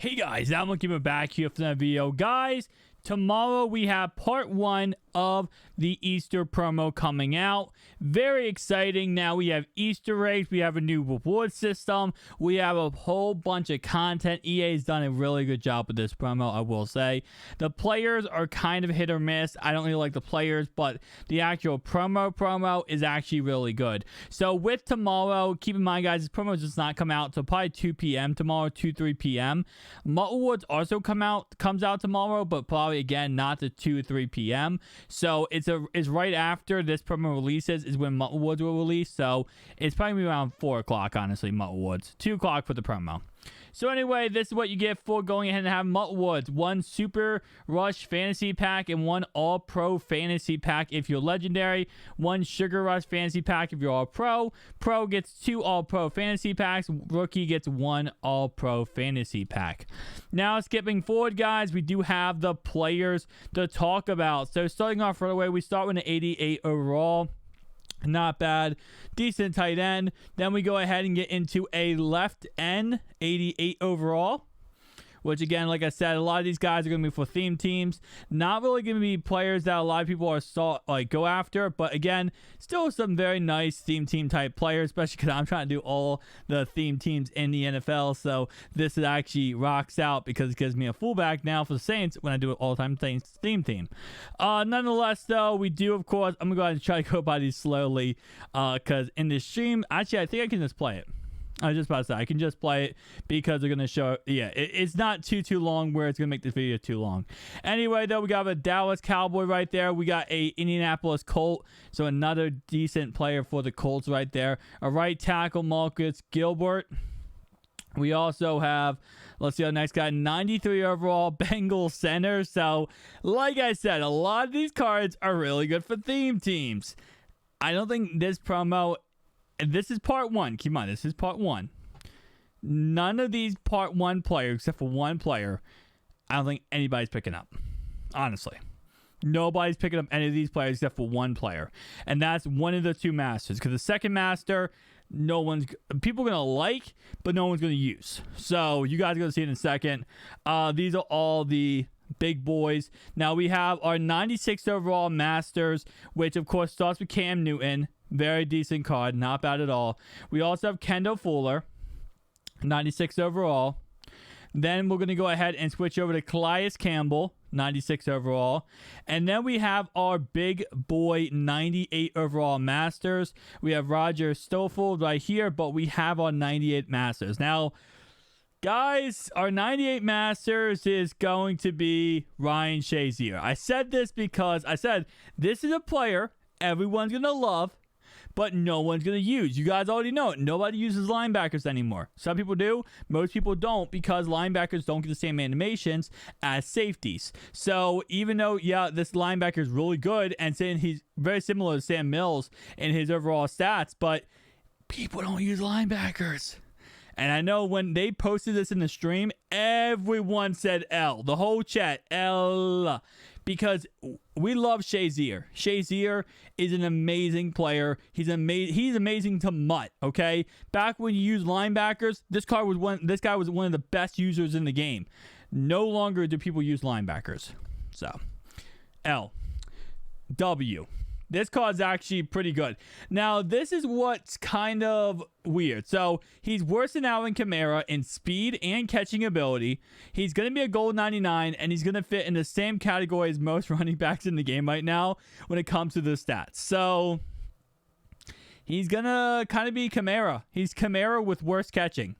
Hey guys, I'm looking back here for that video. Guys, tomorrow we have part 1 of the Easter promo coming out. Very exciting. Now we have Easter eggs, we have a new reward system, we have a whole bunch of content. EA's done a really good job with this promo, I will say. The players are kind of hit or miss. I don't really like the players, but the actual promo is actually really good. So with tomorrow, keep in mind guys, this promo does not come out till probably 2 p.m. tomorrow, 3 p.m. Mutrewards also comes out tomorrow, but probably again not to 2 or 3 p.m. So it's right after this promo releases is when Mutrewards will release. So it's probably around 4 o'clock, honestly, Mutrewards. 2 o'clock for the promo. So anyway, this is what you get for going ahead and have Mutrewards. 1 Super Rush Fantasy Pack and 1 All-Pro Fantasy Pack if you're Legendary. 1 Sugar Rush Fantasy Pack if you're All-Pro. Pro gets 2 All-Pro Fantasy Packs. Rookie gets 1 All-Pro Fantasy Pack. Now, skipping forward, guys, we do have the players to talk about. So starting off right away, we start with an 88 overall. Not bad. Decent tight end. Then we go ahead and get into a left end, 88 overall. Which, again, like I said, a lot of these guys are going to be for theme teams. Not really going to be players that a lot of people are go after. But, again, still some very nice theme team type players. Especially because I'm trying to do all the theme teams in the NFL. So, this actually rocks out because it gives me a fullback now for the Saints when I do an all-time theme team. Nonetheless, though, we do, of course, I'm going to go ahead and try to go by these slowly. Because in this stream, actually, I think I can just play it. I was just about to say, I can just play it because they're going to show, it's not too long where it's going to make this video too long. Anyway, though, we got a Dallas Cowboy right there. We got a Indianapolis Colt, so another decent player for the Colts right there. A right tackle, Marcus Gilbert. We also have, let's see our next guy, 93 overall Bengal center. So, like I said, a lot of these cards are really good for theme teams. I don't think this promo... This is part 1. Keep in mind, this is part 1. None of these part 1 players, except for 1 player, I don't think anybody's picking up. Honestly. Nobody's picking up any of these players except for 1 player. And that's one of the 2 masters. Because the second master, people are going to like, but no one's going to use. So, you guys are going to see it in a second. These are all the big boys. Now, we have our 96 overall masters, which, of course, starts with Cam Newton. Very decent card. Not bad at all. We also have Kendall Fuller, 96 overall. Then we're going to go ahead and switch over to Calais Campbell, 96 overall. And then we have our big boy 98 overall Masters. We have Roger Stoffel right here, but we have our 98 Masters. Now, guys, our 98 Masters is going to be Ryan Shazier. I said this because I said this is a player everyone's going to love, but no one's going to use. You guys already know it. Nobody uses linebackers anymore. Some people do. Most people don't because linebackers don't get the same animations as safeties. So even though, this linebacker is really good and saying he's very similar to Sam Mills in his overall stats, but people don't use linebackers. And I know when they posted this in the stream, everyone said L. The whole chat, L. Because we love Shazier. Shazier is an amazing player. He's amazing to Mutt, okay? Back when you used linebackers, this guy was one of the best users in the game. No longer do people use linebackers. So, L. W. This card's actually pretty good. Now, this is what's kind of weird. So, he's worse than Alvin Kamara in speed and catching ability. He's going to be a gold 99, and he's going to fit in the same category as most running backs in the game right now when it comes to the stats. So, he's going to kind of be Kamara. He's Kamara with worse catching.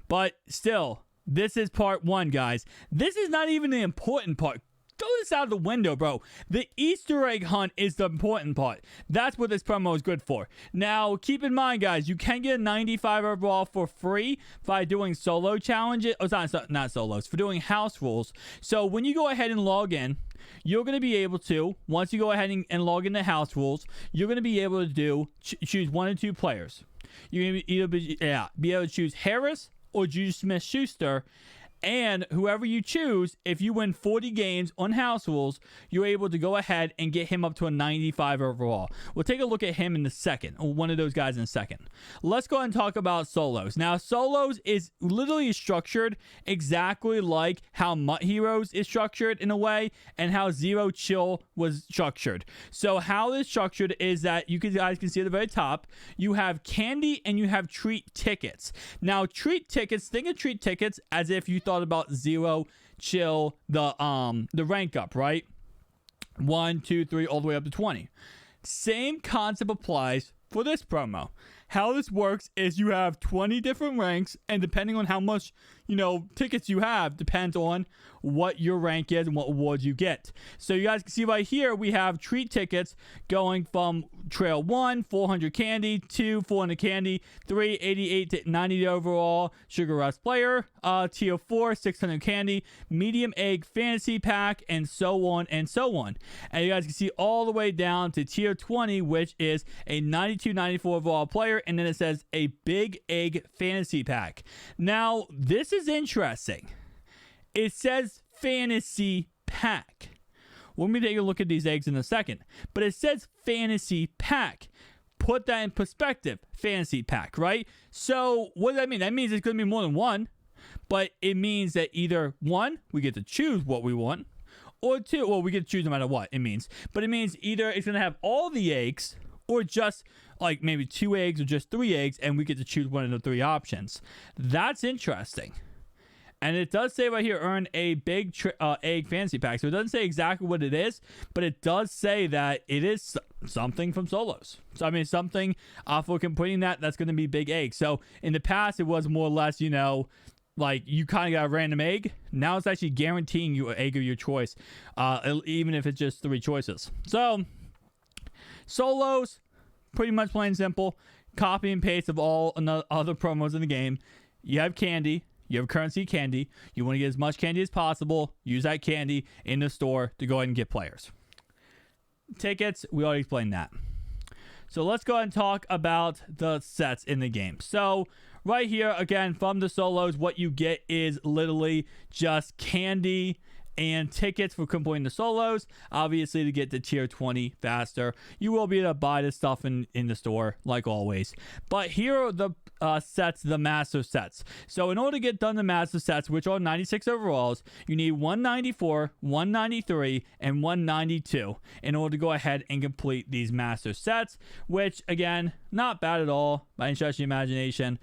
But still, this is part 1, guys. This is not even the important part. Throw this out of the window, bro. The Easter egg hunt is the important part. That's what this promo is good for. Now, keep in mind, guys, you can get a 95 overall for free by doing solo challenges. Oh, it's not solos. For doing house rules. So, when you go ahead and log in, you're going to be able to, once you go ahead and log into house rules, you're going to be able to choose 1 or 2 players. You're going to be able to choose Harris or Juju Smith-Schuster. And whoever you choose, if you win 40 games on house rules, you're able to go ahead and get him up to a 95 overall. We'll take a look at him in the second, or one of those guys in a second. Let's go ahead and talk about solos. Now, solos is literally structured exactly like how Mut Heroes is structured in a way, and how Zero Chill was structured. So how it's structured is that you guys can see at the very top, you have candy and you have treat tickets. Now, treat tickets, think of treat tickets as if you thought about Zero Chill, the rank up, right? 1, 2, 3, all the way up to 20. Same concept applies for this promo. How this works is you have 20 different ranks, and depending on how much, tickets you have, depends on what your rank is and what awards you get. So you guys can see right here, we have treat tickets going from Trail 1, 400 candy, 2, 400 candy, 3, 88 to 90 overall, Sugar Rush player, Tier 4, 600 candy, medium egg fantasy pack, and so on and so on. And you guys can see all the way down to Tier 20, which is a 92, 94 overall player, and then it says a big egg fantasy pack. Now, this is interesting. It says fantasy pack. We're going to take a look at these eggs in a second. But it says fantasy pack. Put that in perspective. Fantasy pack, right? So what does that mean? That means it's going to be more than one. But it means that either one, we get to choose what we want. Or two, well, we get to choose no matter what it means. But it means either it's going to have all the eggs, or just like maybe 2 eggs or just 3 eggs, and we get to choose one of the 3 options. That's interesting. And it does say right here, earn a big egg fantasy pack. So it doesn't say exactly what it is, but it does say that it is something from solos. So, I mean, something for completing that's going to be big egg. So in the past, it was more or less, like you kind of got a random egg. Now it's actually guaranteeing you an egg of your choice, even if it's just 3 choices. So solos, pretty much plain simple. Copy and paste of all other promos in the game. You have candy. You have currency candy. You want to get as much candy as possible. Use that candy in the store to go ahead and get players. Tickets, we already explained that. So let's go ahead and talk about the sets in the game. So right here, again, from the solos, what you get is literally just candy and tickets for completing the solos. Obviously, to get to tier 20 faster, you will be able to buy this stuff in the store, like always. But here are the sets, the master sets. So in order to get done the master sets, which are 96 overalls, you need 194, 193, and 192 in order to go ahead and complete these master sets, which, again, not bad at all by any stretch of the imagination.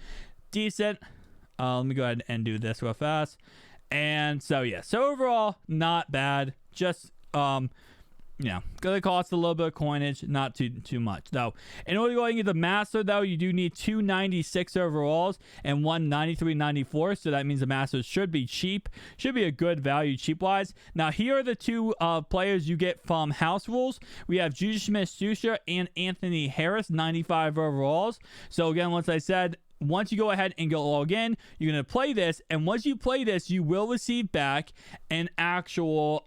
Decent. Let me go ahead and do this real fast. And so, yeah. So overall, not bad. Just, gonna cost a little bit of coinage, not too much. Though, in order to go and get the master, though, you do need 296 overalls and 193.94. So that means the masters should be cheap. Should be a good value cheap-wise. Now, here are the 2 players you get from house rules. We have Juju Smith-Schuster and Anthony Harris, 95 overalls. So again, once I said, once you go ahead and go log in, you're going to play this. And once you play this, you will receive back an actual,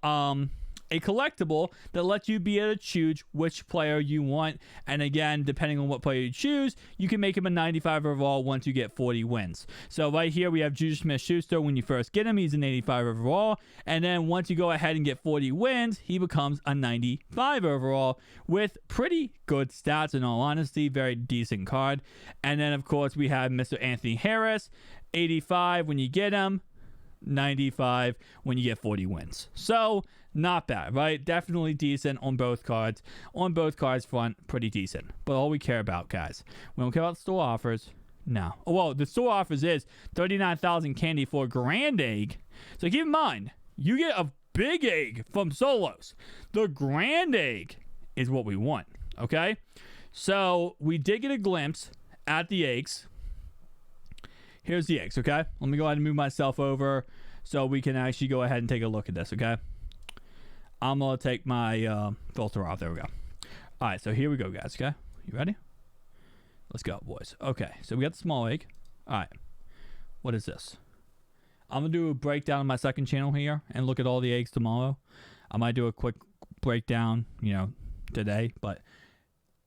a collectible that lets you be able to choose which player you want. And again, depending on what player you choose, you can make him a 95 overall once you get 40 wins. So right here, we have Juju Smith-Schuster. When you first get him, he's an 85 overall. And then once you go ahead and get 40 wins, he becomes a 95 overall with pretty good stats, in all honesty. Very decent card. And then, of course, we have Mr. Anthony Harris, 85 when you get him, 95 when you get 40 wins. So not bad, right? Definitely decent on both cards. On both cards front, pretty decent. But all we care about, guys, we don't care about the store offers. No. Oh, well, the store offers is 39,000 candy for a grand egg. So keep in mind, you get a big egg from solos. The grand egg is what we want, okay? So we did get a glimpse at the eggs. Here's the eggs, okay? Let me go ahead and move myself over so we can actually go ahead and take a look at this, okay? I'm going to take my filter off. There we go. All right, so here we go, guys, okay? You ready? Let's go, boys. Okay, so we got the small egg. All right. What is this? I'm going to do a breakdown on my second channel here and look at all the eggs tomorrow. I might do a quick breakdown, today. But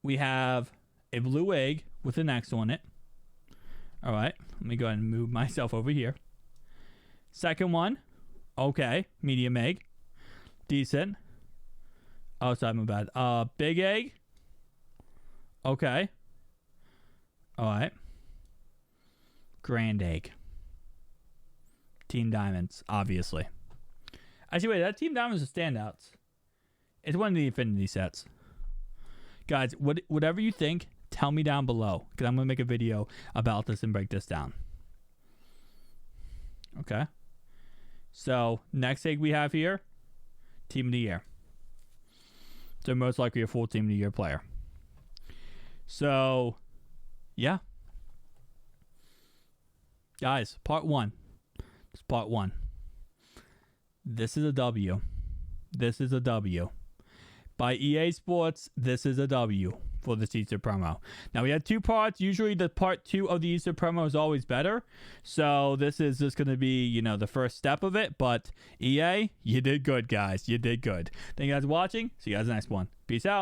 we have a blue egg with an X on it. All right. Let me go ahead and move myself over here. Second one, okay, medium egg, decent. Oh, sorry, my bad. Big egg, okay. All right. Grand egg. Team Diamonds, obviously. Actually, wait, that Team Diamonds is standouts. It's one of the Infinity sets. Guys, whatever you think, tell me down below, because I'm going to make a video about this and break this down. Okay. So, next egg we have here, Team of the Year. So, most likely a full Team of the Year player. So, yeah. Guys, part 1. It's part 1. This is a W. This is a W. By EA Sports, this is a W for this Easter promo. Now, we had 2 parts. Usually, the part 2 of the Easter promo is always better. So, this is just going to be, you know, the first step of it. But EA, you did good, guys. You did good. Thank you guys for watching. See you guys in the next one. Peace out.